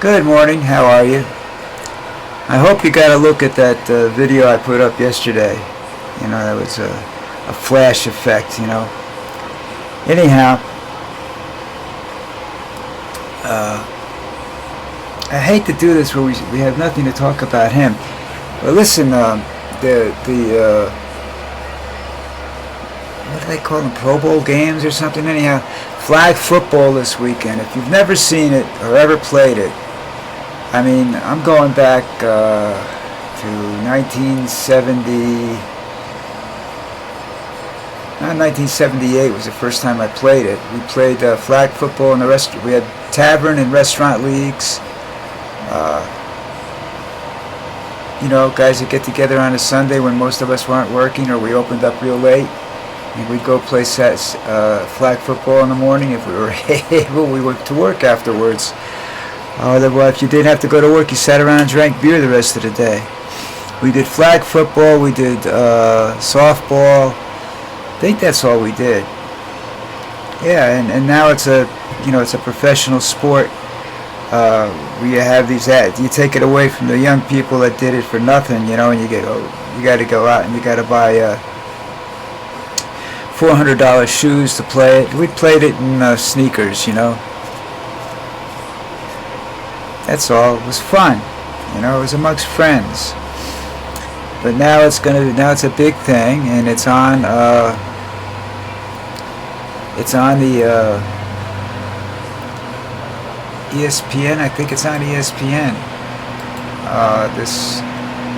Good morning, how are you? I hope you got a look at that video I put up yesterday. You know, that was a flash effect, you know. Anyhow, I hate to do this where we have nothing to talk about him. But listen, what do they call them, Pro Bowl games or something? Anyhow, flag football this weekend. If you've never seen it or ever played it, I mean, I'm going back to 1978 was the first time I played it. We played flag football in the restaurant. We had tavern and restaurant leagues. You know, guys would get together on a Sunday when most of us weren't working, or we opened up real late. And we'd go play flag football in the morning if we were able. We went to work afterwards. Well, if you didn't have to go to work, you sat around and drank beer the rest of the day. We did flag football, we did softball. I think that's all we did. Yeah, and now it's a professional sport. We have these ads. You take it away from the young people that did it for nothing, you know, and you got to go out and you got to buy $400 shoes to play it. We played it in sneakers, you know. That's all. It was fun, you know. It was amongst friends. But now it's a big thing, and it's on the ESPN. I think it's on ESPN this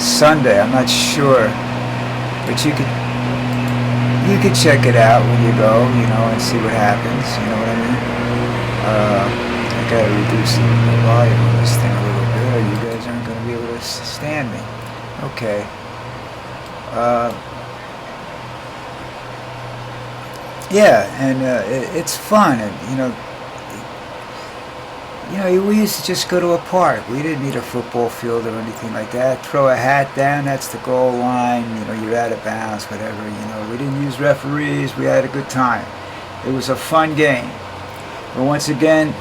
Sunday. I'm not sure, but you could check it out when you go, you know, and see what happens. You know what I mean? I gotta reduce the volume of this thing a little bit, or you guys aren't gonna be able to stand me. Okay. Yeah, and it's fun, and we used to just go to a park. We didn't need a football field or anything like that. Throw a hat down, that's the goal line. You know, you're out of bounds, whatever. You know, we didn't use referees. We had a good time. It was a fun game. But once again,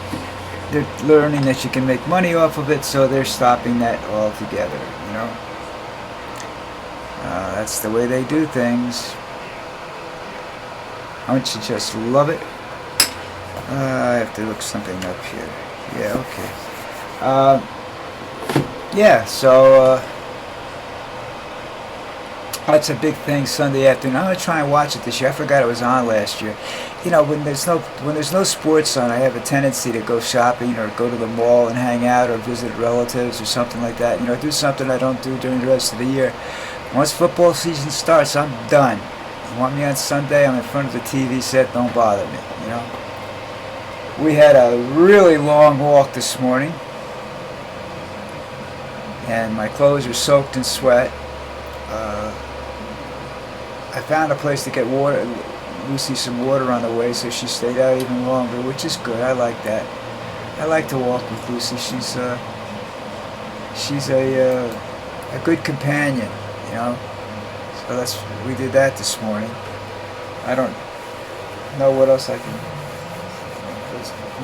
they're learning that you can make money off of it, so they're stopping that altogether. You know, that's the way they do things. Don't you just love it? I have to look something up here. Yeah, okay. Yeah, so that's a big thing Sunday afternoon. I'm gonna try and watch it this year. I forgot it was on last year. You know, when there's no sports on, I have a tendency to go shopping or go to the mall and hang out or visit relatives or something like that. You know, do something I don't do during the rest of the year. Once football season starts, I'm done. You want me on Sunday? I'm in front of the TV set. Don't bother me. You know. We had a really long walk this morning, and my clothes are soaked in sweat. I found a place to get Lucy some water on the way, so she stayed out even longer, which is good. I like that. I like to walk with Lucy. She's a good companion, you know. So we did that this morning. I don't know what else I can.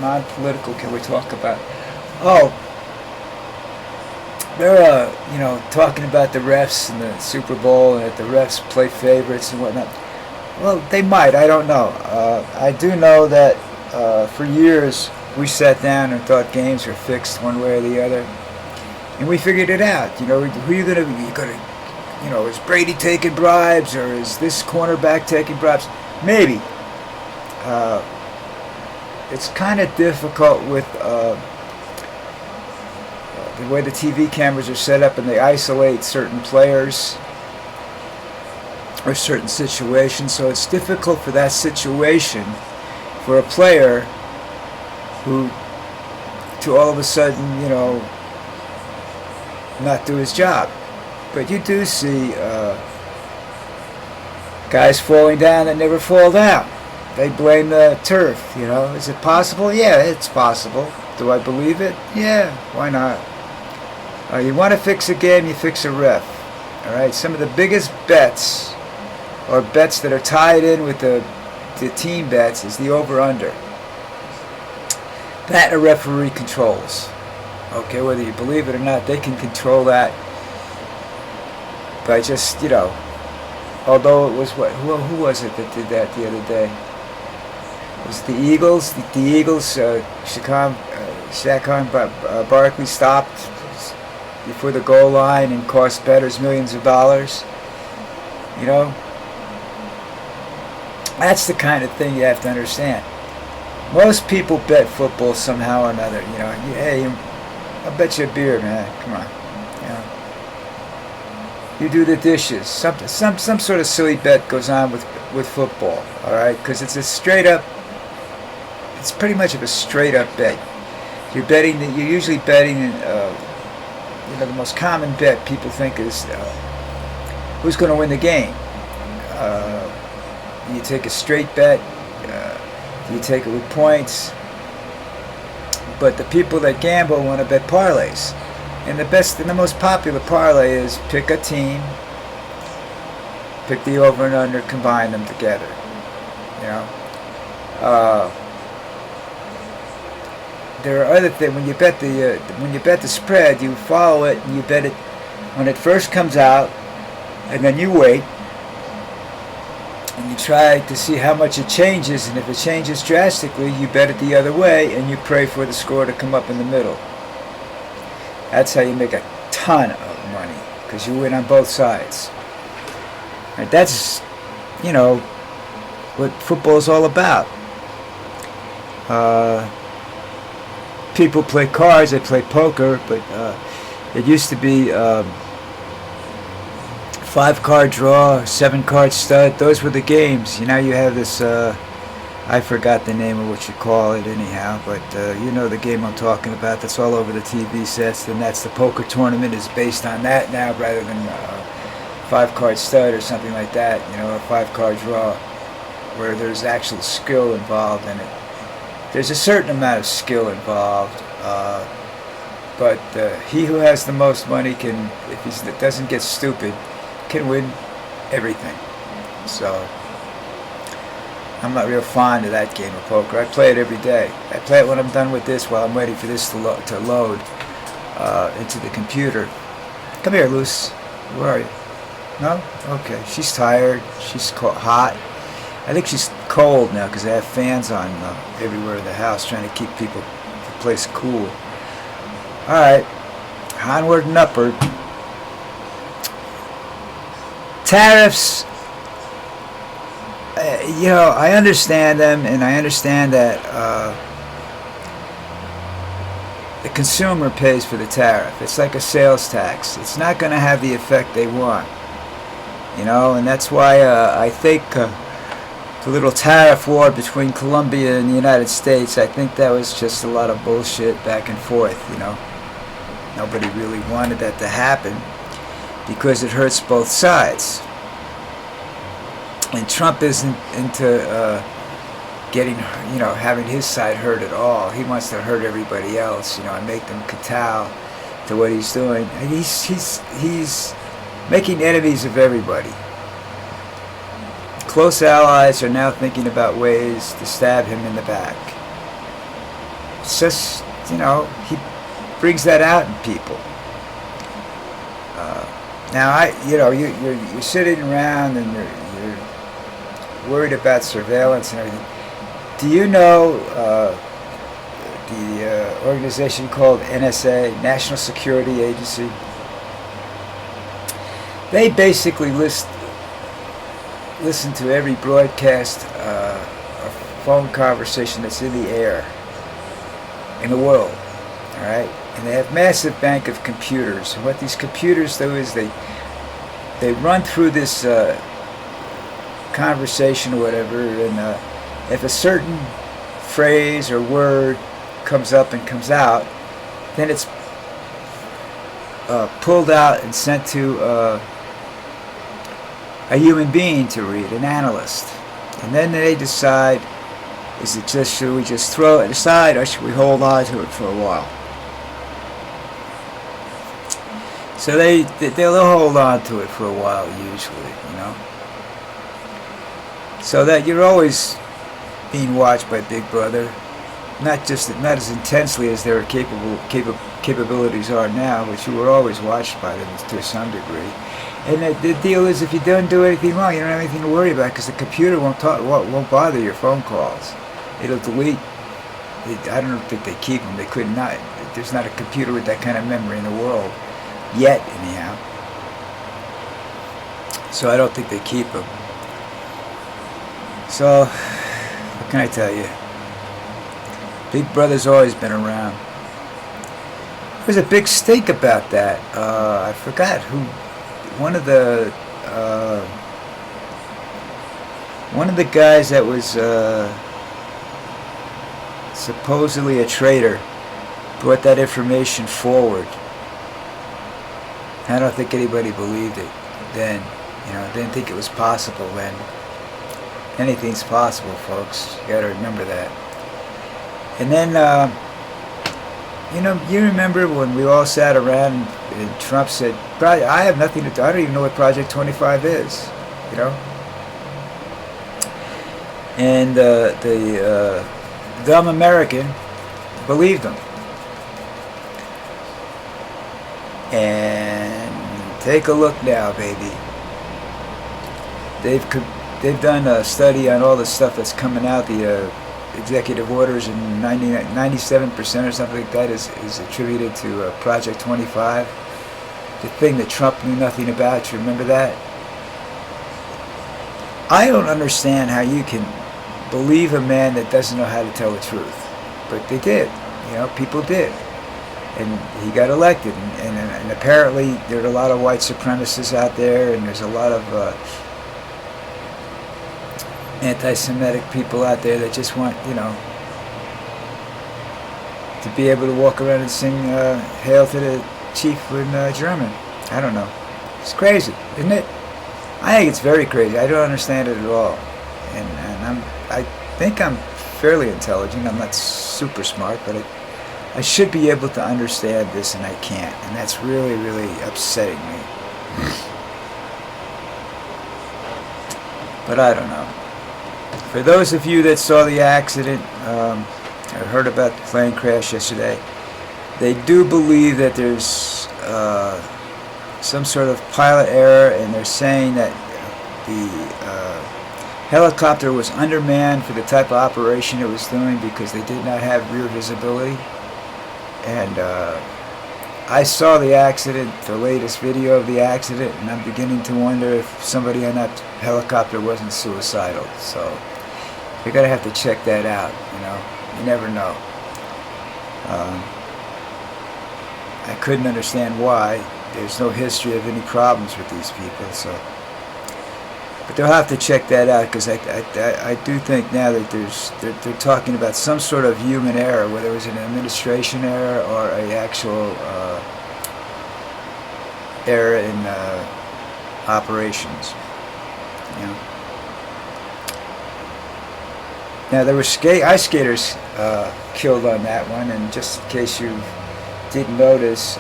Non-political can we talk about? Oh, they're talking about the refs and the Super Bowl, and that the refs play favorites and whatnot. Well, they might. I don't know. I do know that for years we sat down and thought games were fixed one way or the other, and we figured it out. You know, who are you gonna? Is Brady taking bribes, or is this cornerback taking bribes? Maybe. It's kind of difficult with the way the TV cameras are set up, and they isolate certain players or certain situations. So it's difficult for that situation for a player who to all of a sudden, not do his job. But you do see guys falling down that never fall down. They blame the turf, Is it possible? Yeah, it's possible. Do I believe it? Yeah, why not? You want to fix a game, you fix a ref. All right, some of the biggest bets, or bets that are tied in with the team bets, is the over-under. That a referee controls. Okay, whether you believe it or not, they can control that by just, although it was who was it that did that the other day? Was it the Eagles? The Eagles, Saquon Barkley stopped before the goal line and cost bettors millions of dollars. That's the kind of thing you have to understand. Most people bet football somehow or another. Hey, I'll bet you a beer, man. Come on. You do the dishes. Some sort of silly bet goes on with football. All right, because it's a straight up. It's pretty much of a straight up bet. You're betting. You're usually betting. The most common bet people think is who's going to win the game. You take a straight bet. You take it with points. But the people that gamble want to bet parlays. And the most popular parlay is pick a team, pick the over and under, combine them together. There are other things. When you bet the spread, you follow it and you bet it when it first comes out, and then you wait and you try to see how much it changes. And if it changes drastically, you bet it the other way and you pray for the score to come up in the middle. That's how you make a ton of money, because you win on both sides. And that's, what football is all about. People play cards, they play poker, but it used to be 5-card draw, 7-card stud. Those were the games. You have this, I forgot the name of what you call it anyhow, but the game I'm talking about. That's all over the TV sets, and that's the poker tournament is based on that now rather than 5-card stud or something like that, a 5-card draw where there's actual skill involved in it. There's a certain amount of skill involved, but he who has the most money can, if he doesn't get stupid, can win everything. So I'm not real fond of that game of poker. I play it every day. I play it when I'm done with this, while I'm waiting for this to load into the computer. Come here, Luce. Where are you? No? Okay. She's tired. She's hot. I think she's cold now because they have fans on everywhere in the house trying to keep the place cool. All right. Onward and upward. Tariffs. I understand them, and I understand that the consumer pays for the tariff. It's like a sales tax. It's not going to have the effect they want, and that's why I think the little tariff war between Colombia and the United States, I think that was just a lot of bullshit back and forth. Nobody really wanted that to happen because it hurts both sides. And Trump isn't into having his side hurt at all. He wants to hurt everybody else, and make them kowtow to what he's doing. And he's making enemies of everybody. Close allies are now thinking about ways to stab him in the back. It's just, he brings that out in people. Now, you're sitting around and you're worried about surveillance and everything. Do you know the organization called NSA, National Security Agency? They basically listen to every broadcast or phone conversation that's in the air in the world. All right, and they have massive bank of computers. And what these computers do is they run through this conversation or whatever, and if a certain phrase or word comes up and comes out, then it's pulled out and sent to a human being to read, an analyst. And then they decide, should we just throw it aside, or should we hold on to it for a while? So they'll hold on to it for a while usually, So that you're always being watched by Big Brother. not as intensely as their capabilities are now, but you were always watched by them to some degree. And the deal is, if you don't do anything wrong, you don't have anything to worry about, because the computer won't bother your phone calls. It'll delete. I don't think they keep them. They could not. There's not a computer with that kind of memory in the world yet, anyhow. So I don't think they keep them. So what can I tell you? Big Brother's always been around. There's a big stink about that. I forgot who. One of the guys that was supposedly a traitor brought that information forward. I don't think anybody believed it then. Didn't think it was possible then. Anything's possible, folks. You gotta remember that. And then, you remember when we all sat around and Trump said, I have nothing to do. I don't even know what Project 25 is, And the dumb American believed him. And take a look now, baby. They've done a study on all the stuff that's coming out, the executive orders, and 97% or something like that is attributed to Project 25, the thing that Trump knew nothing about. You remember that? I don't understand how you can believe a man that doesn't know how to tell the truth, but they did. People did, and he got elected. And apparently there are a lot of white supremacists out there, and there's a lot of anti-Semitic people out there that just want, to be able to walk around and sing "Hail to the Chief" in German. I don't know. It's crazy, isn't it? I think it's very crazy. I don't understand it at all. And I think I'm fairly intelligent. I'm not super smart, but I should be able to understand this, and I can't. And that's really, really upsetting me. But I don't know. For those of you that saw the accident, I heard about the plane crash yesterday. They do believe that there's some sort of pilot error, and they're saying that the helicopter was undermanned for the type of operation it was doing because they did not have rear visibility. And I saw the accident, the latest video of the accident, and I'm beginning to wonder if somebody on that helicopter wasn't suicidal. So you're going to have to check that out, You never know. I couldn't understand why. There's no history of any problems with these people, so. But they'll have to check that out, because I do think now that they're talking about some sort of human error, whether it was an administration error or an actual error in operations. Now there were ice skaters killed on that one, and just in case you didn't notice,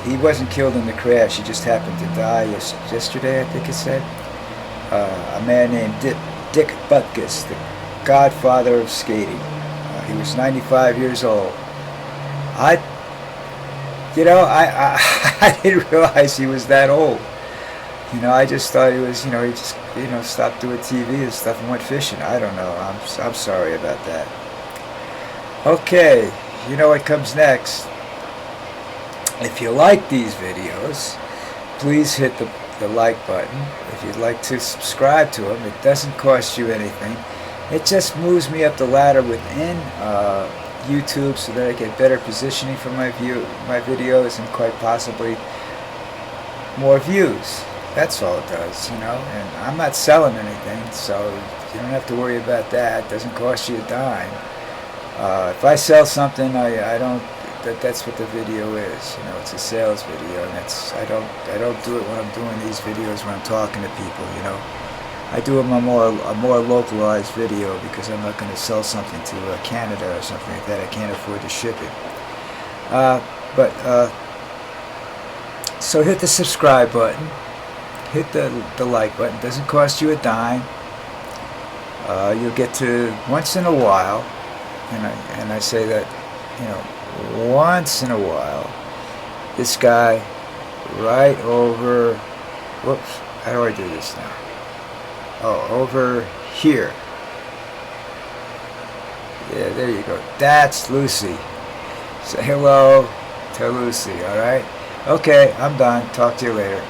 he wasn't killed in the crash. He just happened to die yesterday, I think it said. A man named Dick Butkus, the godfather of skating. He was 95 years old. I didn't realize he was that old. I just thought he was, he just, stopped doing TV and stuff and went fishing. I don't know. I'm sorry about that. Okay, what comes next. If you like these videos, please hit the like button. If you'd like to subscribe to them, it doesn't cost you anything. It just moves me up the ladder within YouTube so that I get better positioning for my videos, and quite possibly more views. That's all it does, And I'm not selling anything, so you don't have to worry about that. It doesn't cost you a dime. If I sell something, I don't. That's what the video is. It's a sales video, and I don't do it when I'm doing these videos when I'm talking to people. I do a more localized video, because I'm not going to sell something to Canada or something like that. I can't afford to ship it. So hit the subscribe button, hit the like button. It doesn't cost you a dime. You'll get to, once in a while, And I say that, you know, once in a while, this guy right over, whoops, how do I do this now? Oh, over here. Yeah, there you go. That's Lucy. Say hello to Lucy, all right? Okay, I'm done. Talk to you later.